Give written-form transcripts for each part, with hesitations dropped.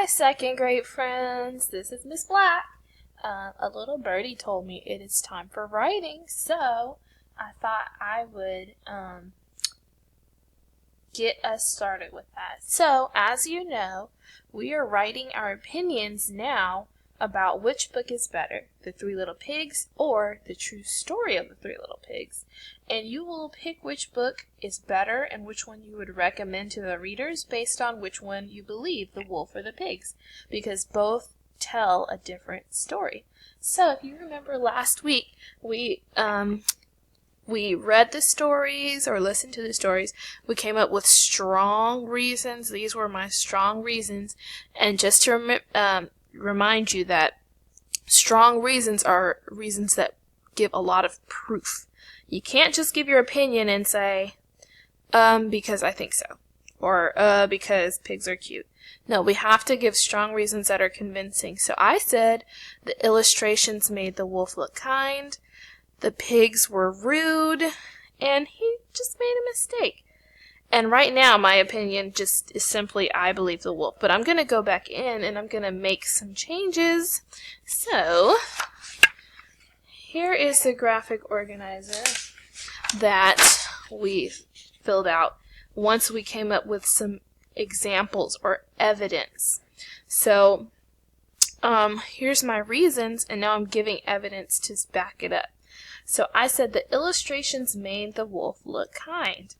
Hi, second grade friends. This is Miss Black. A little birdie told me it is time for writing, so I thought I would get us started with that. So, as you know, we are writing our opinions now about which book is better, The Three Little Pigs or The True Story of the Three Little Pigs. And you will pick which book is better and which one you would recommend to the readers based on which one you believe, the wolf or the pigs, because both tell a different story. So if you remember last week, we read the stories or listened to the stories. We came up with strong reasons. These were my strong reasons. And just to remind you that strong reasons are reasons that give a lot of proof. You can't just give your opinion and say, because I think so. Or, because pigs are cute. No, we have to give strong reasons that are convincing. So I said the illustrations made the wolf look kind. The pigs were rude, and he just made a mistake. And right now, my opinion just is simply, I believe the wolf. But I'm going to go back in, and I'm going to make some changes. So, here is the graphic organizer that we filled out once we came up with some examples or evidence. So, here's my reasons, and now I'm giving evidence to back it up. So I said the illustrations made the wolf look kind.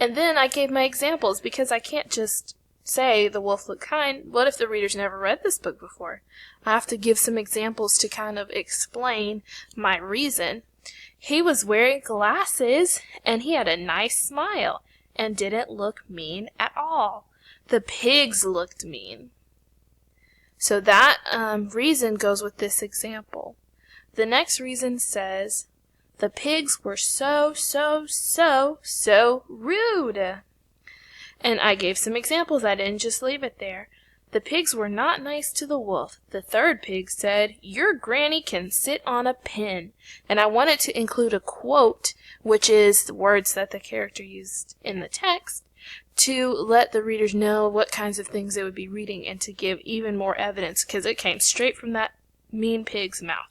And then I gave my examples because I can't just say the wolf looked kind. What if the reader's never read this book before? I have to give some examples to kind of explain my reason. He was wearing glasses and he had a nice smile and didn't look mean at all. The pigs looked mean. So that reason goes with this example. The next reason says, the pigs were so rude. And I gave some examples. I didn't just leave it there. The pigs were not nice to the wolf. The third pig said, your granny can sit on a pin. And I wanted to include a quote, which is the words that the character used in the text, to let the readers know what kinds of things they would be reading and to give even more evidence, because it came straight from that mean pig's mouth.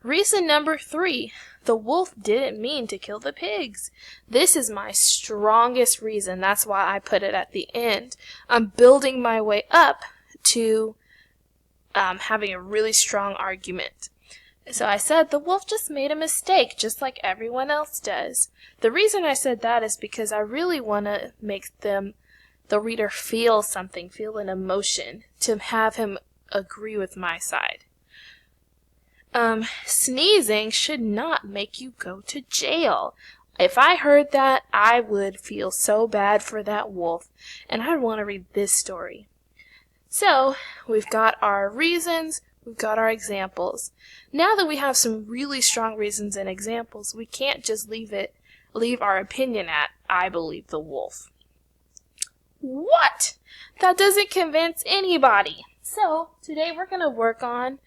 Reason number 3, the wolf didn't mean to kill the pigs. This is my strongest reason. That's why I put it at the end. I'm building my way up to having a really strong argument. So I said the wolf just made a mistake, just like everyone else does. The reason I said that is because I really want to make the reader feel something, feel an emotion, to have him agree with my side. Sneezing should not make you go to jail. If I heard that, I would feel so bad for that wolf, and I'd want to read this story. So, we've got our reasons, we've got our examples. Now that we have some really strong reasons and examples, we can't just leave our opinion at, I believe the wolf. What? That doesn't convince anybody. So, today we're going to work on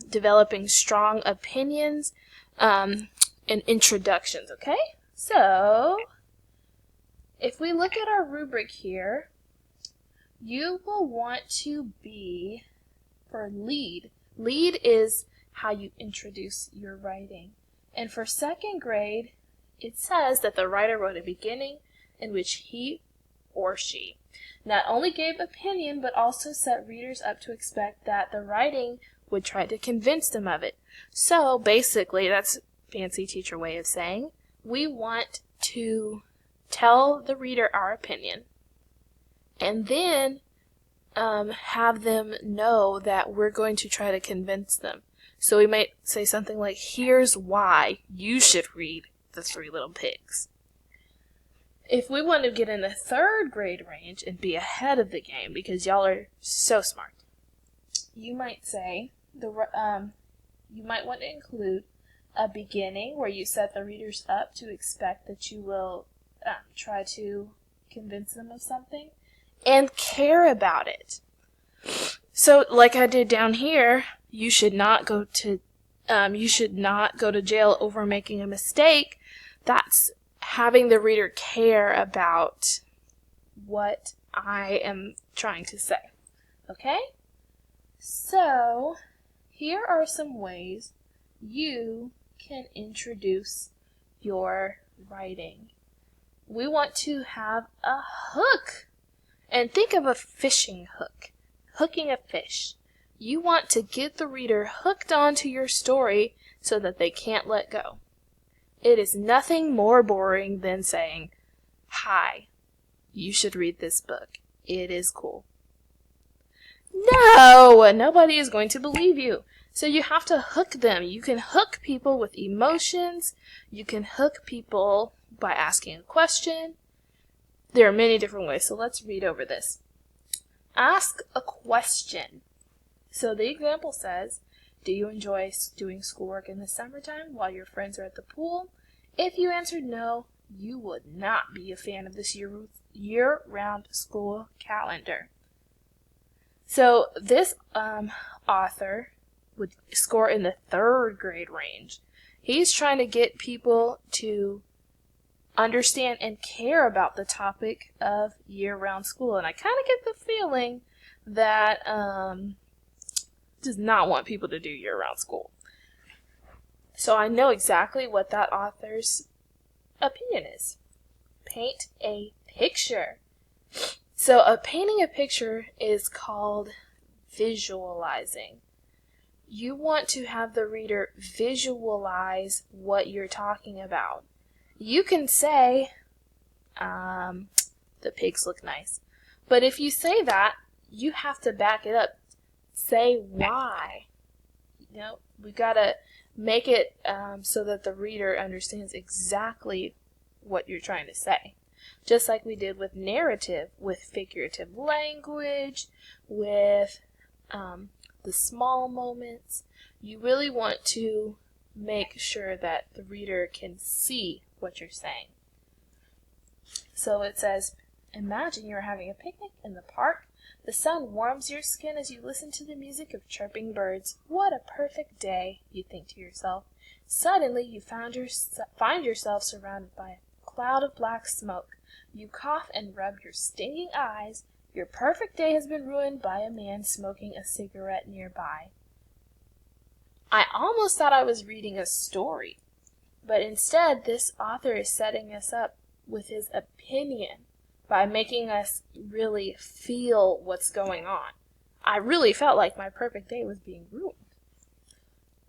developing strong opinions and introductions, okay? So, if we look at our rubric here, you will want to be for lead. Lead is how you introduce your writing. And for second grade, it says that the writer wrote a beginning in which he or she not only gave opinion, but also set readers up to expect that the writing would try to convince them of it. So basically, that's a fancy teacher way of saying, we want to tell the reader our opinion and then have them know that we're going to try to convince them. So we might say something like, here's why you should read The Three Little Pigs. If we want to get in the third grade range and be ahead of the game, because y'all are so smart, you might say, you might want to include a beginning where you set the readers up to expect that you will try to convince them of something and care about it. So, like I did down here, you should not go to jail over making a mistake. That's having the reader care about what I am trying to say. Okay? So, here are some ways you can introduce your writing. We want to have a hook. And think of a fishing hook, hooking a fish. You want to get the reader hooked onto your story so that they can't let go. It is nothing more boring than saying, "Hi, you should read this book. It is cool." No, nobody is going to believe you. So you have to hook them. You can hook people with emotions. You can hook people by asking a question. There are many different ways, so let's read over this. Ask a question. So the example says, do you enjoy doing schoolwork in the summertime while your friends are at the pool? If you answered no, you would not be a fan of this year-round school calendar. So this author would score in the 3rd grade range. He's trying to get people to understand and care about the topic of year-round school. And I kind of get the feeling that does not want people to do year-round school. So I know exactly what that author's opinion is. Paint a picture. So painting a picture is called visualizing. You want to have the reader visualize what you're talking about. You can say, the pigs look nice. But if you say that, you have to back it up. Say why. You know, we gotta make it so that the reader understands exactly what you're trying to say. Just like we did with narrative, with figurative language, with the small moments. You really want to make sure that the reader can see what you're saying. So it says, imagine you're having a picnic in the park. The sun warms your skin as you listen to the music of chirping birds. What a perfect day, you think to yourself. Suddenly you find yourself surrounded by a cloud of black smoke. You cough and rub your stinging eyes. Your perfect day has been ruined by a man smoking a cigarette nearby. I almost thought I was reading a story, but instead this author is setting us up with his opinion by making us really feel what's going on. I really felt like my perfect day was being ruined.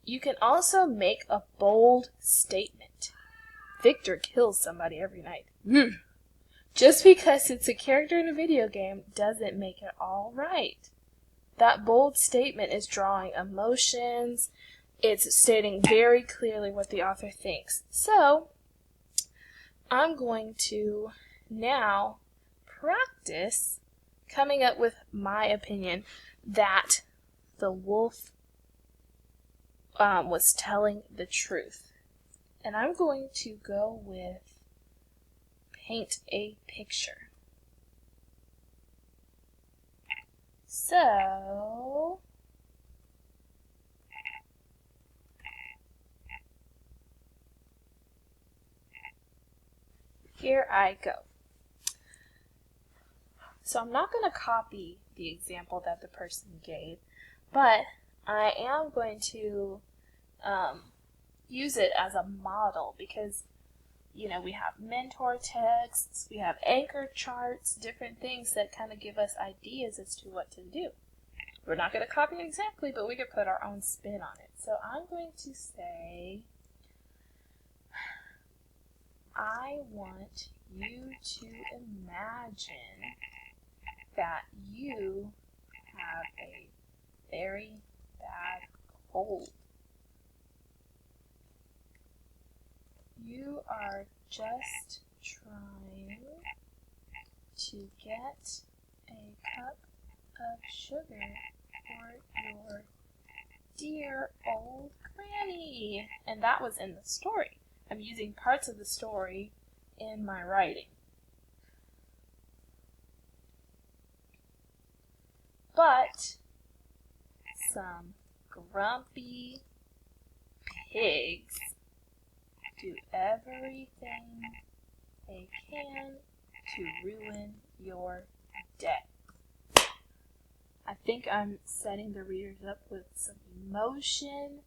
You can also make a bold statement. Victor kills somebody every night. Just because it's a character in a video game doesn't make it all right. That bold statement is drawing emotions. It's stating very clearly what the author thinks. So, I'm going to now practice coming up with my opinion that the wolf was telling the truth. And I'm going to go with paint a picture. So, here I go. So I'm not going to copy the example that the person gave, but I am going to use it as a model because, you know, we have mentor texts, we have anchor charts, different things that kind of give us ideas as to what to do. We're not going to copy it exactly, but we could put our own spin on it. So I'm going to say, I want you to imagine that you have a very bad cold. You are just trying to get a cup of sugar for your dear old granny. And that was in the story. I'm using parts of the story in my writing. But some grumpy pigs do everything they can to ruin your day. I think I'm setting the readers up with some emotion.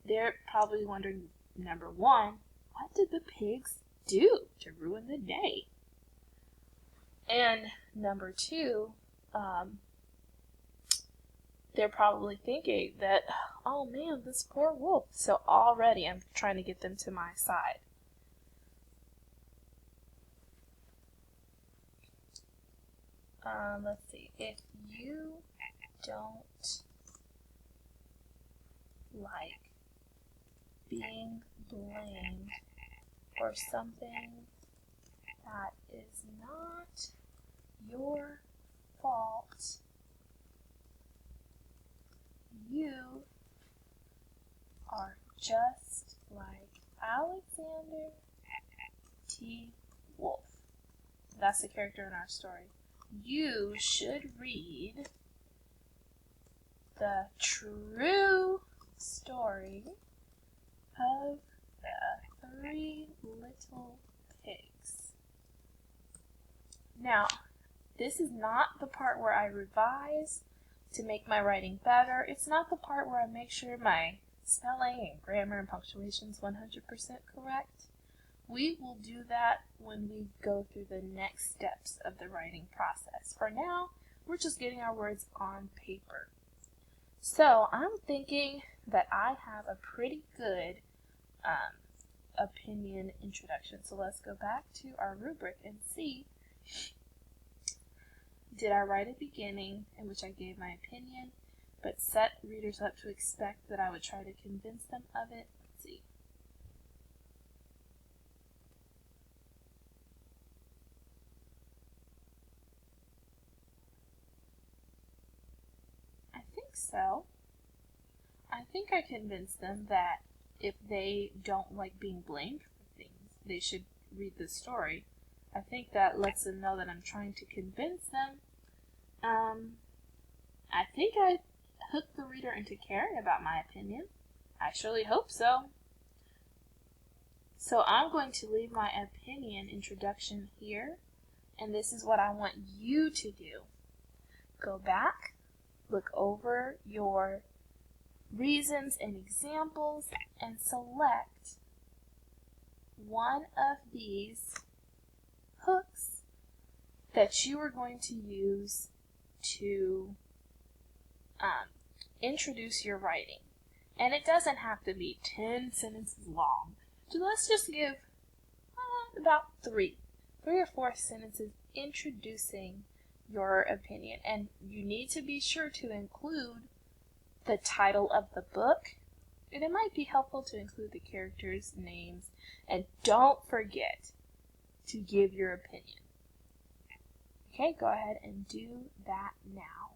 They're probably wondering, number one, what did the pigs do to ruin the day? And number two, they're probably thinking that, oh man, this poor wolf. So already I'm trying to get them to my side. Let's see. If you don't like being blamed for something that is not your fault, you are just like Alexander T. Wolf. That's the character in our story. You should read the true story of the 3 little pigs. Now, this is not the part where I revise to make my writing better. It's not the part where I make sure my spelling and grammar and punctuation is 100% correct. We will do that when we go through the next steps of the writing process. For now, we're just getting our words on paper. So I'm thinking that I have a pretty good opinion introduction. So let's go back to our rubric and see, did I write a beginning in which I gave my opinion, but set readers up to expect that I would try to convince them of it? Let's see. I think so. I think I convinced them that if they don't like being blamed for things, they should read the story. I think that lets them know that I'm trying to convince them. I think I hooked the reader into caring about my opinion. I surely hope so. So I'm going to leave my opinion introduction here, and this is what I want you to do. Go back, look over your reasons and examples, and select one of these hooks that you are going to use to introduce your writing. And it doesn't have to be 10 sentences long. So let's just give about 3 or 4 sentences introducing your opinion. And you need to be sure to include the title of the book. And it might be helpful to include the characters' names. And don't forget to give your opinion. Okay, go ahead and do that now.